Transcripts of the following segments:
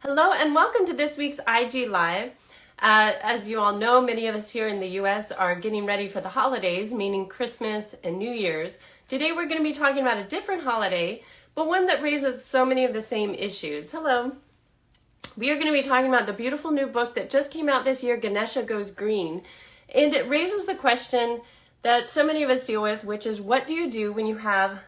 Hello and welcome to this week's IG Live. As you all know, many of us here in the US are getting ready for the holidays, meaning Christmas and New Year's. Today we're going to be talking about a different holiday, but one that raises so many of the same issues. Hello. We are going to be talking about the beautiful new book that just came out this year, Ganesha Goes Green. And it raises the question that so many of us deal with, which is what do you do when you have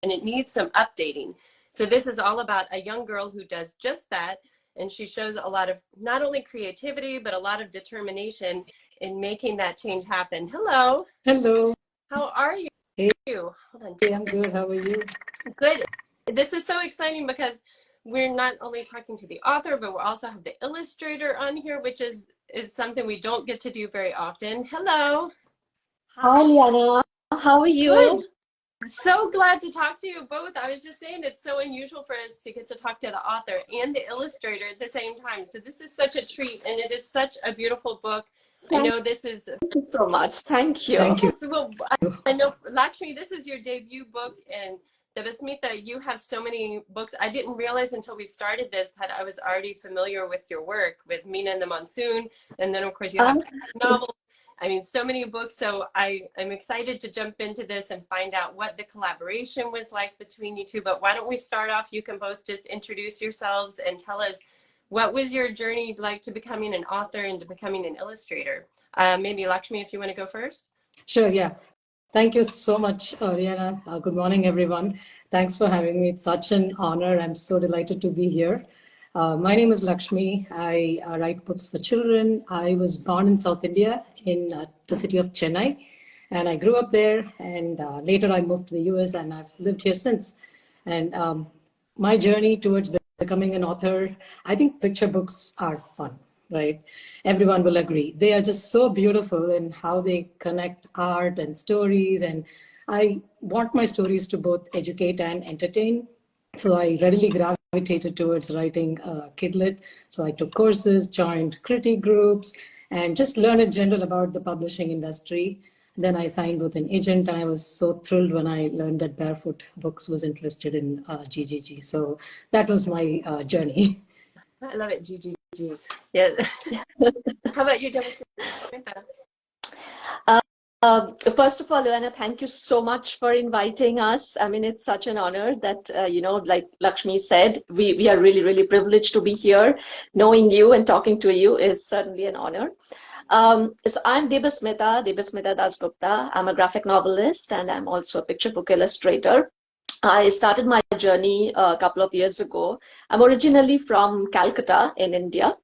and it needs some updating. So this is all about a young girl who does just that, and she shows a lot of not only creativity, but a lot of determination in making that change happen. Hello. Hello. How are you? Hey. Hold on. Hey, I'm good. How are you? Good. This is so exciting because we're not only talking to the author, but we also have the illustrator on here, which is something we don't get to do very often. Hello. Hi, Liana. How are you? Good. So glad to talk to you both. I was just saying it's so unusual for us to get to talk to the author and the illustrator at the same time. So this is such a treat, and it is such a beautiful book. I know this is... Thank you so much. Thank you. Thank you. Well, I know, Lakshmi, this is your debut book, and Debasmita, you have so many books. I didn't realize until we started this that I was already familiar with your work, with Mina and the Monsoon, and then of course you have novels. I mean, so many books, so I'm excited to jump into this and find out what the collaboration was like between you two. But why don't we start off, you can both just introduce yourselves and tell us what was your journey like to becoming an author and to becoming an illustrator. Maybe Lakshmi, if you want to go first. Sure, yeah. Thank you so much, Rihanna. Good morning, everyone. Thanks for having me. It's such an honor. I'm so delighted to be here. My name is Lakshmi. I write books for children. I was born in South India in the city of Chennai, and I grew up there, and later I moved to the US, and I've lived here since. And my journey towards becoming an author, I think picture books are fun, right? Everyone will agree. They are just so beautiful in how they connect art and stories, and I want my stories to both educate and entertain. So I readily gravitated towards writing KidLit. So I took courses, joined critique groups, and just learned in general about the publishing industry. Then I signed with an agent, and I was so thrilled when I learned that Barefoot Books was interested in GGG. So that was my journey. I love it, GGG. Yeah. How about you, Debasmita? First of all, Liana, thank you so much for inviting us. I mean, it's such an honor that, like Lakshmi said, we are really, really privileged to be here. Knowing you and talking to you is certainly an honor. So I'm Debasmita Dasgupta. I'm a graphic novelist, and I'm also a picture book illustrator. I started my journey a couple of years ago. I'm originally from Calcutta in India,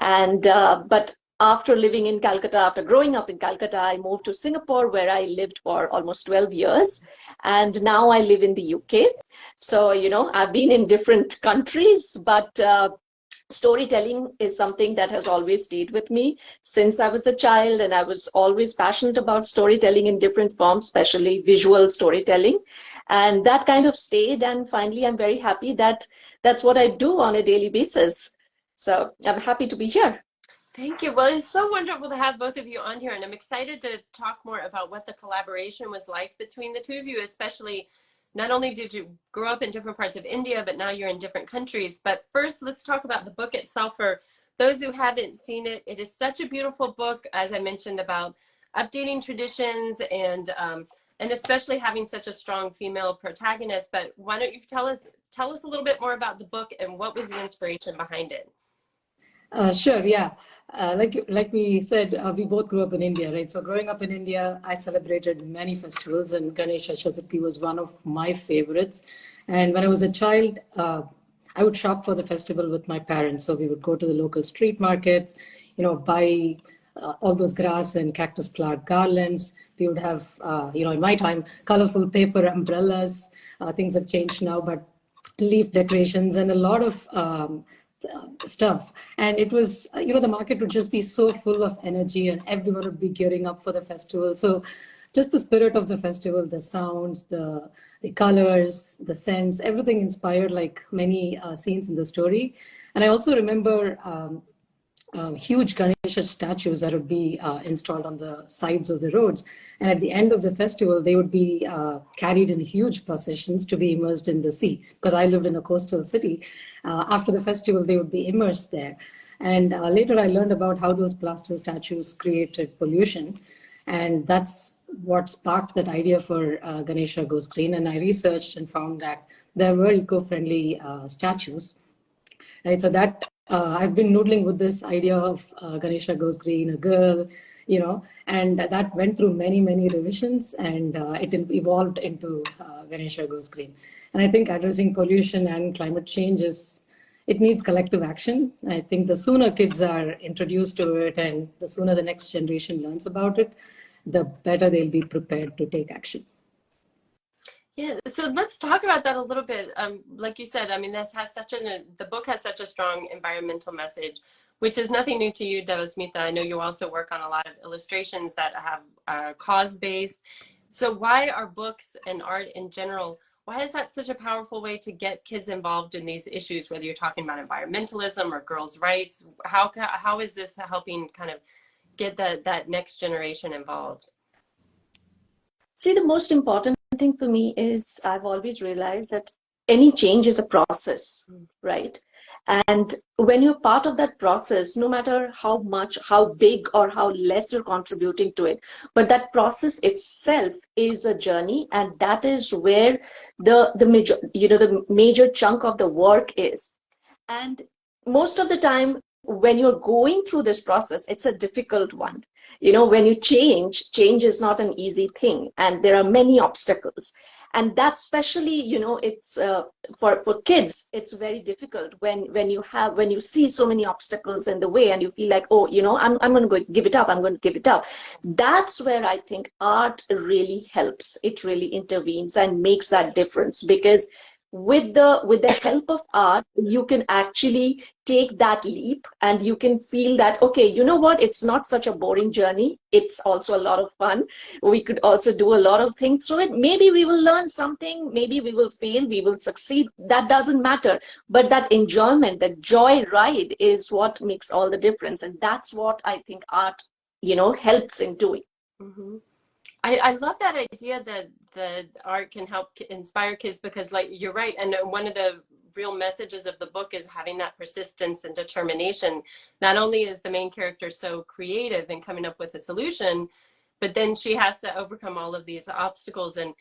and but after living in Calcutta, after growing up in Calcutta, I moved to Singapore, where I lived for almost 12 years. And now I live in the UK. So, I've been in different countries, but storytelling is something that has always stayed with me since I was a child. And I was always passionate about storytelling in different forms, especially visual storytelling. And that kind of stayed. And finally, I'm very happy that that's what I do on a daily basis. So I'm happy to be here. Thank you. Well, it's so wonderful to have both of you on here, and I'm excited to talk more about what the collaboration was like between the two of you, especially not only did you grow up in different parts of India, but now you're in different countries. But first, let's talk about the book itself. For those who haven't seen it, it is such a beautiful book, as I mentioned, about updating traditions and especially having such a strong female protagonist. But why don't you tell us a little bit more about the book and what was the inspiration behind it? Sure, yeah. Like we said, we both grew up in India, right? So growing up in India, I celebrated many festivals, and Ganesha Chaturthi was one of my favorites. And when I was a child, I would shop for the festival with my parents. So we would go to the local street markets, buy all those grass and cactus flower garlands. We would have, in my time, colorful paper umbrellas. Things have changed now, but leaf decorations and a lot of stuff. And it was, the market would just be so full of energy, and everyone would be gearing up for the festival. So just the spirit of the festival, the sounds, the colors, the scents, everything inspired like many scenes in the story. And I also remember huge Ganesha statues that would be installed on the sides of the roads. And at the end of the festival, they would be carried in huge processions to be immersed in the sea. Because I lived in a coastal city, after the festival, they would be immersed there. And later I learned about how those plaster statues created pollution. And that's what sparked that idea for Ganesha Goes Green. And I researched and found that there were eco-friendly statues. Right, so that I've been noodling with this idea of Ganesha Goes Green, a girl, and that went through many, many revisions, and it evolved into Ganesha Goes Green. And I think addressing pollution and climate change it needs collective action. I think the sooner kids are introduced to it and the sooner the next generation learns about it, the better they'll be prepared to take action. Yeah, so let's talk about that a little bit. Like you said, I mean, the book has such a strong environmental message, which is nothing new to you, Debasmita. I know you also work on a lot of illustrations that have cause-based. So why are books and art in general, why is that such a powerful way to get kids involved in these issues, whether you're talking about environmentalism or girls' rights? How is this helping kind of get that next generation involved? See, the most important thing for me is I've always realized that any change is a process, right? And when you're part of that process, no matter how much, how big or how less you're contributing to it, but that process itself is a journey, and that is where the major chunk of the work is. And most of the time, when you're going through this process, it's a difficult one. When you change is not an easy thing, and there are many obstacles. And that's especially, it's for kids, it's very difficult when you see so many obstacles in the way, and you feel like, oh, I'm going to give it up. I'm going to give it up. That's where I think art really helps. It really intervenes and makes that difference, because with the help of art, you can actually take that leap, and you can feel that, okay, you know what, it's not such a boring journey. It's also a lot of fun. We could also do a lot of things through it. Maybe we will learn something, maybe we will fail, we will succeed. That doesn't matter. But that enjoyment, that joy ride is what makes all the difference. And that's what I think art, helps in doing. Mm-hmm. I love that idea that the art can help inspire kids, because like you're right, and one of the real messages of the book is having that persistence and determination. Not only is the main character so creative in coming up with a solution, but then she has to overcome all of these obstacles, and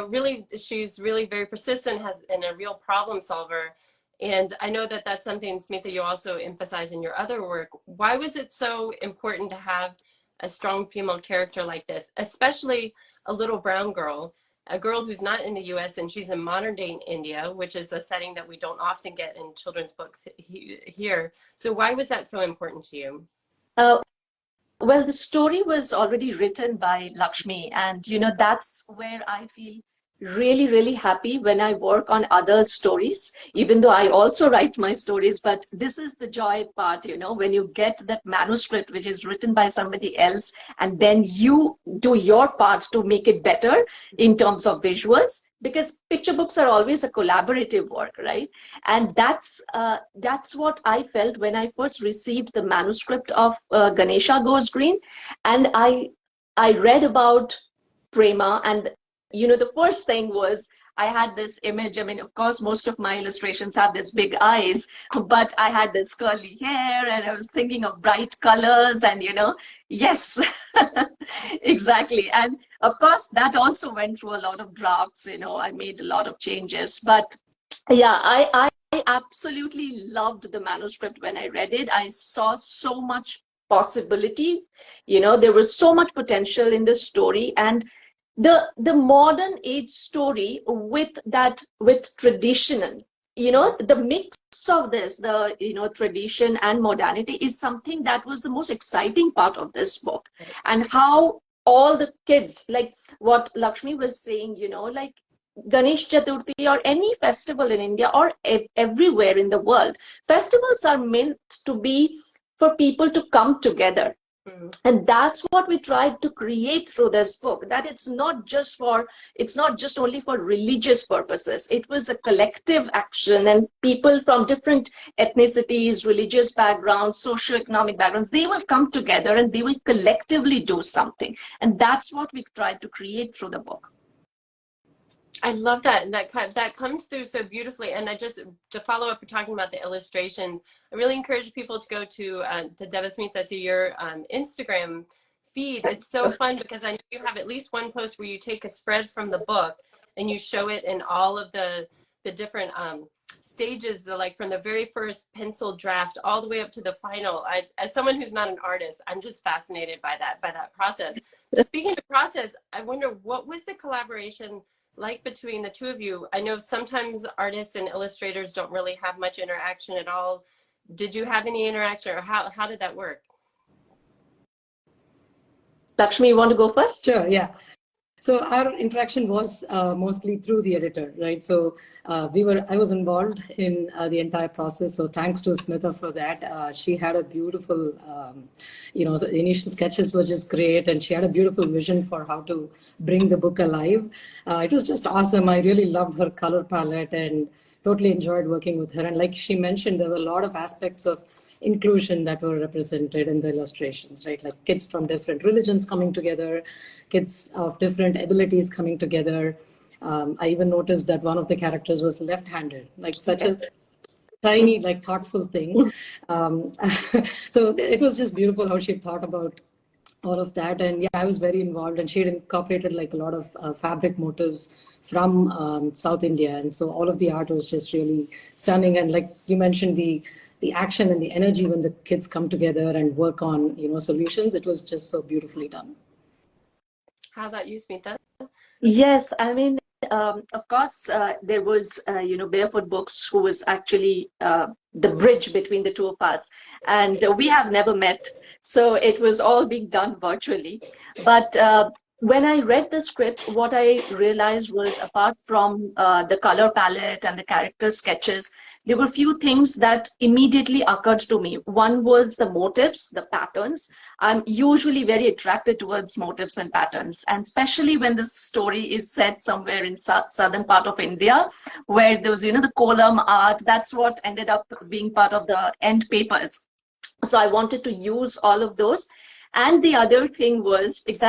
really she's really very persistent, and a real problem solver. And I know that that's something, Smita, you also emphasize in your other work. Why was it so important to have a strong female character like this, especially a little brown girl, a girl who's not in the US, and she's in modern day India, which is a setting that we don't often get in children's books here. So why was that so important to you? Well, the story was already written by Lakshmi, and that's where I feel really, really happy when I work on other stories, even though I also write my stories. But this is the joy part, when you get that manuscript which is written by somebody else, and then you do your part to make it better in terms of visuals, because picture books are always a collaborative work, right? And that's what I felt when I first received the manuscript of Ganesha Goes Green, and I read about Prema, and the first thing was I had this image. I mean, of course, most of my illustrations have this big eyes, but I had this curly hair, and I was thinking of bright colors, and yes, exactly. And of course, that also went through a lot of drafts. I made a lot of changes, but yeah, I absolutely loved the manuscript when I read it. I saw so much possibilities. There was so much potential in the story, and the modern age story with traditional, the mix of this, the tradition and modernity is something that was the most exciting part of this book. And how all the kids, like what Lakshmi was saying, like Ganesh Chaturthi or any festival in India or everywhere in the world, festivals are meant to be for people to come together. Mm. And that's what we tried to create through this book, that it's not just only for religious purposes. It was a collective action, and people from different ethnicities, religious backgrounds, socioeconomic backgrounds, they will come together and they will collectively do something. And that's what we tried to create through the book. I love that, and that comes through so beautifully. And to follow up, we're talking about the illustrations. I really encourage people to go to Debasmita, to your Instagram feed. It's so fun because I know you have at least one post where you take a spread from the book and you show it in all of the different stages, like from the very first pencil draft all the way up to the final. As someone who's not an artist, I'm just fascinated by that process. But speaking of process, I wonder, what was the collaboration like between the two of you? I know sometimes artists and illustrators don't really have much interaction at all. Did you have any interaction, or how did that work? Lakshmi, you want to go first? Sure, yeah. So our interaction was mostly through the editor, right? So I was involved in the entire process. So thanks to Smitha for that. She had a beautiful, the initial sketches were just great, and she had a beautiful vision for how to bring the book alive. It was just awesome. I really loved her color palette and totally enjoyed working with her. And like she mentioned, there were a lot of aspects of inclusion that were represented in the illustrations, right? Like kids from different religions coming together, kids of different abilities coming together. I even noticed that one of the characters was left-handed, like such a tiny, like thoughtful thing. So it was just beautiful how she thought about all of that. And yeah, I was very involved, and she had incorporated like a lot of fabric motifs from South India. And so all of the art was just really stunning. And like you mentioned, the action and the energy when the kids come together and work on, solutions, it was just so beautifully done. How about you, Smita? Yes, I mean, of course, there was, Barefoot Books, who was actually the bridge between the two of us. And we have never met. So it was all being done virtually. But when I read the script, what I realized was, apart from the color palette and the character sketches, there were a few things that immediately occurred to me. One was the motifs, the patterns. I'm usually very attracted towards motifs and patterns, and especially when the story is set somewhere in southern part of India, where there was, the kolam art. That's what ended up being part of the end papers. So I wanted to use all of those. And the other thing was the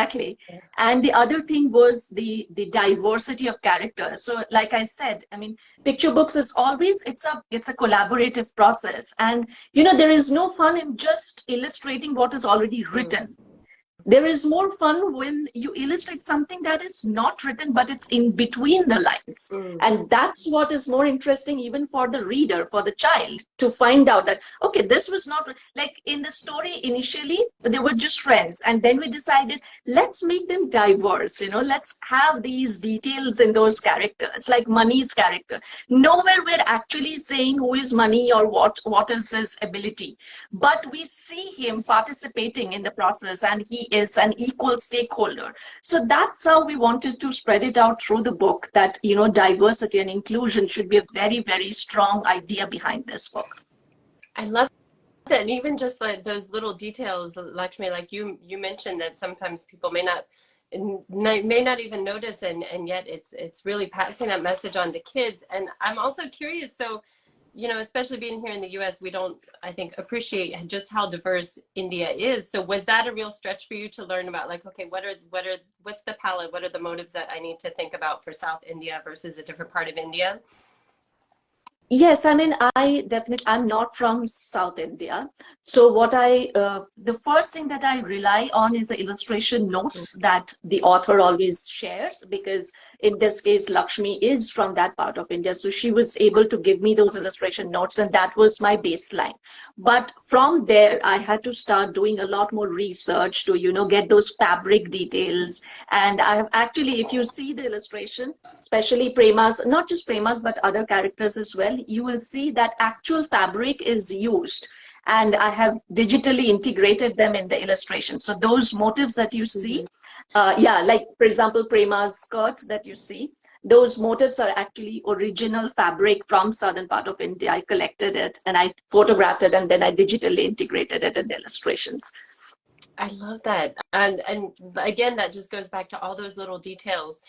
diversity of characters. So like I said, I mean, picture books is always, it's a collaborative process. And, there is no fun in just illustrating what is already written. There is more fun when you illustrate something that is not written, but it's in between the lines. And that's what is more interesting even for the reader, for the child, to find out that, okay, this was not, like in the story initially, they were just friends. And then we decided, let's make them diverse, let's have these details in those characters, like Mani's character. Nowhere we're actually saying who is Mani or what is his ability. But we see him participating in the process, and he is an equal stakeholder. So that's how we wanted to spread it out through the book, that, diversity and inclusion should be a very, very strong idea behind this book. I love that. And even just like those little details, Lakshmi, like you mentioned, that sometimes people may not even notice, and yet it's really passing that message on to kids. And I'm also curious, so especially being here in the US, we don't, I think, appreciate just how diverse India is. So was that a real stretch for you to learn about, like, okay, what's the palette? What are the motives that I need to think about for South India versus a different part of India? Yes, I mean, I'm not from South India. So the first thing that I rely on is the illustration notes that the author always shares, because in this case, Lakshmi is from that part of India. So she was able to give me those illustration notes, and that was my baseline. But from there, I had to start doing a lot more research to, get those fabric details. And I have actually, if you see the illustration, especially Prema's, not just Prema's, but other characters as well, you will see that actual fabric is used. And I have digitally integrated them in the illustration. So those motifs that you see, like, for example, Prema's skirt that you see, those motifs are actually original fabric from southern part of India. I collected it and I photographed it, and then I digitally integrated it in the illustrations. I love that. And again, that just goes back to all those little details,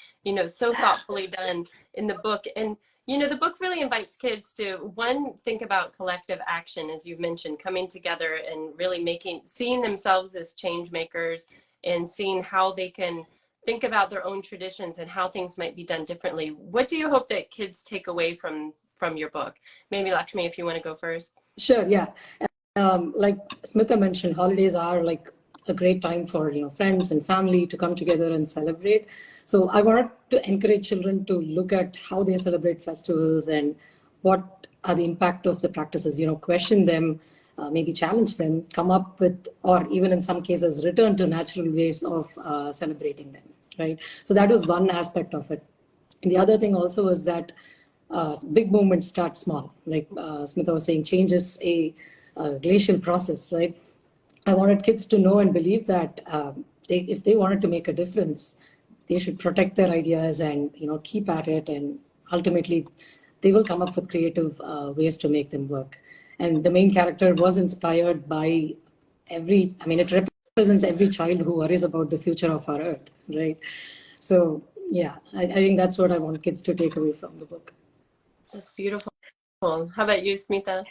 so thoughtfully done in the book. And, the book really invites kids to, one, think about collective action, as you've mentioned, coming together and really seeing themselves as change makers and seeing how they can think about their own traditions and how things might be done differently. What do you hope that kids take away from your book? Maybe Lakshmi, if you want to go first. Sure, yeah. Like Smita mentioned, holidays are like a great time for friends and family to come together and celebrate. So I wanted to encourage children to look at how they celebrate festivals and what are the impact of the practices. Question them, maybe challenge them, come up with, or even in some cases, return to natural ways of celebrating them. Right. So that was one aspect of it. And the other thing also was that big movements start small. Like Smita was saying, change is a glacial process, right? I wanted kids to know and believe that if they wanted to make a difference, they should protect their ideas and keep at it, and ultimately they will come up with creative ways to make them work. And the main character was inspired by it represents every child who worries about the future of our earth, right? So yeah, I think that's what I want kids to take away from the book. That's beautiful. How about you, Smita?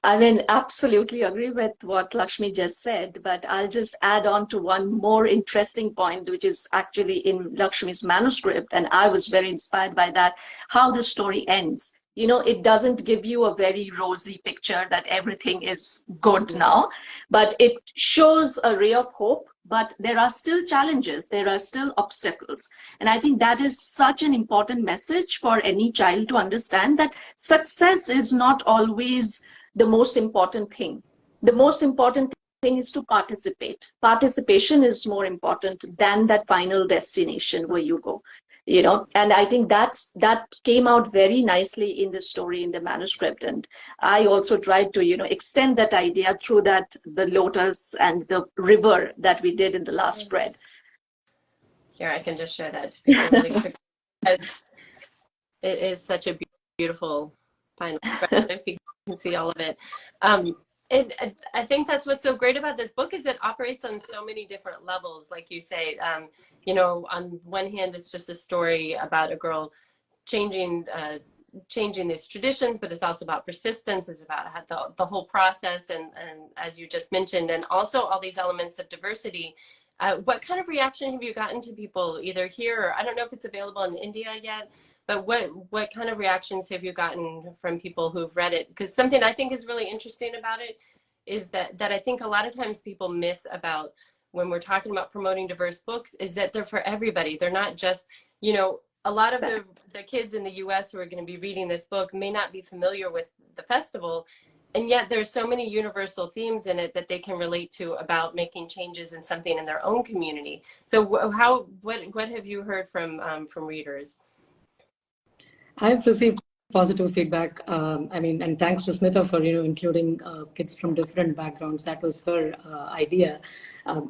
I mean, absolutely agree with what Lakshmi just said, but I'll just add on to one more interesting point, which is actually in Lakshmi's manuscript, and I was very inspired by that, how the story ends. It doesn't give you a very rosy picture that everything is good now, but it shows a ray of hope, but there are still challenges, there are still obstacles. And I think that is such an important message for any child to understand, that success is not always the most important thing. The most important thing is to participate. Participation is more important than that final destination where you go. And I think that came out very nicely in the story, in the manuscript. And I also tried to, extend that idea through the lotus and the river that we did in the last spread. Here, I can just show that to people really quick. It is such a beautiful final spread, if you can see all of it. I think that's what's so great about this book, is it operates on so many different levels. Like you say, on one hand, it's just a story about a girl changing these traditions, but it's also about persistence. It's about the whole process, and as you just mentioned, and also all these elements of diversity. What kind of reaction have you gotten to people either here, or I don't know if it's available in India yet, but what kind of reactions have you gotten from people who've read it? Because something I think is really interesting about it is that I think a lot of times people miss about when we're talking about promoting diverse books, is that they're for everybody. They're not just, a lot of the kids in the US who are going to be reading this book may not be familiar with the festival, and yet there's so many universal themes in it that they can relate to about making changes in something in their own community. So what have you heard from readers? I've received positive feedback. And thanks to Smita for including kids from different backgrounds. That was her idea.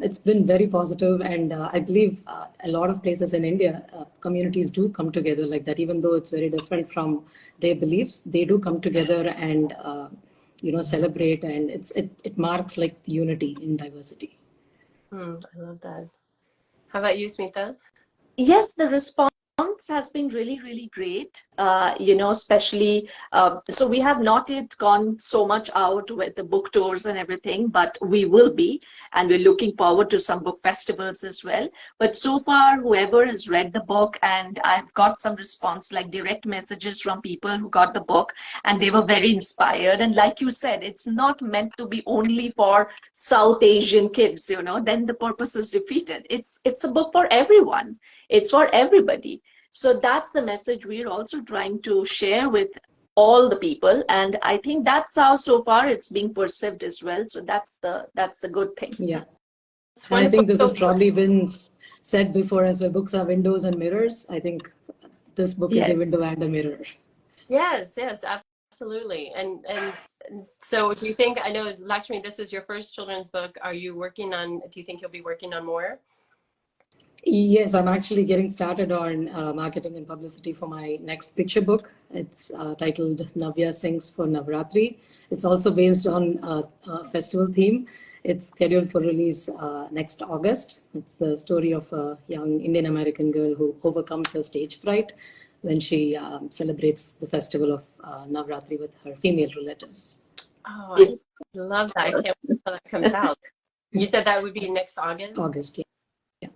It's been very positive, and I believe a lot of places in India, communities do come together like that. Even though it's very different from their beliefs, they do come together and celebrate, and it marks like unity in diversity. I love that. How about you, Smita? Yes, the response has been really, really great, especially, so we have not yet gone so much out with the book tours and everything, but we will be, and we're looking forward to some book festivals as well. But so far, whoever has read the book, and I've got some response, like direct messages from people who got the book, and they were very inspired. And like you said, it's not meant to be only for South Asian kids, then the purpose is defeated. It's a book for everyone. It's for everybody. So that's the message we're also trying to share with all the people. And I think that's how so far it's being perceived as well. So that's the good thing. Yeah. I think this has probably been said before as well. Books are windows and mirrors. I think this book is a window and a mirror. Yes, absolutely. And so do you think, I know, Lakshmi, this is your first children's book. Do you think you'll be working on more? Yes, I'm actually getting started on marketing and publicity for my next picture book. It's titled Nadya Sings for Navratri. It's also based on a festival theme. It's scheduled for release next August. It's the story of a young Indian American girl who overcomes her stage fright when she celebrates the festival of Navratri with her female relatives. Oh, I love that. I can't wait until that comes out. You said that would be next August? August, yeah.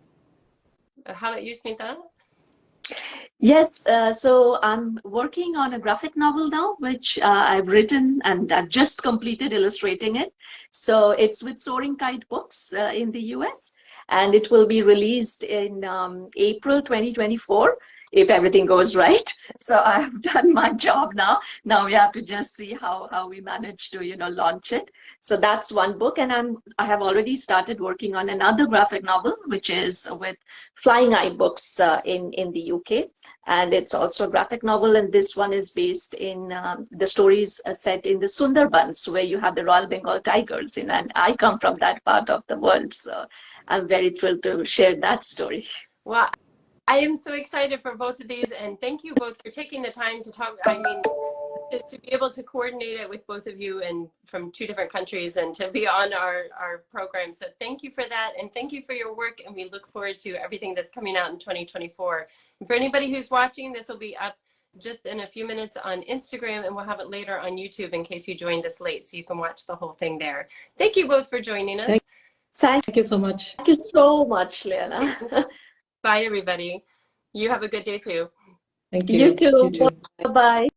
How about you, Smita? Yes, so I'm working on a graphic novel now, which I've written and I've just completed illustrating it. So it's with Soaring Kite Books in the US, and it will be released in April 2024 if everything goes right. So I've done my job now. Now we have to just see how we manage to, launch it. So that's one book, and I have already started working on another graphic novel, which is with Flying Eye Books in the UK, and it's also a graphic novel. And this one is based in the stories set in the Sundarbans, where you have the Royal Bengal tigers in, and I come from that part of the world, so I'm very thrilled to share that story. Well, I am so excited for both of these, and thank you both for taking the time to talk. I mean, to be able to coordinate it with both of you and from 2 different countries and to be on our program. So thank you for that, and thank you for your work, and we look forward to everything that's coming out in 2024. And for anybody who's watching, this will be up just in a few minutes on Instagram, and we'll have it later on YouTube in case you joined us late, so you can watch the whole thing there. Thank you both for joining us. Thank you so much. Thank you so much, Leana. Bye, everybody. You have a good day too. Thank you. You too. You too. Bye-bye.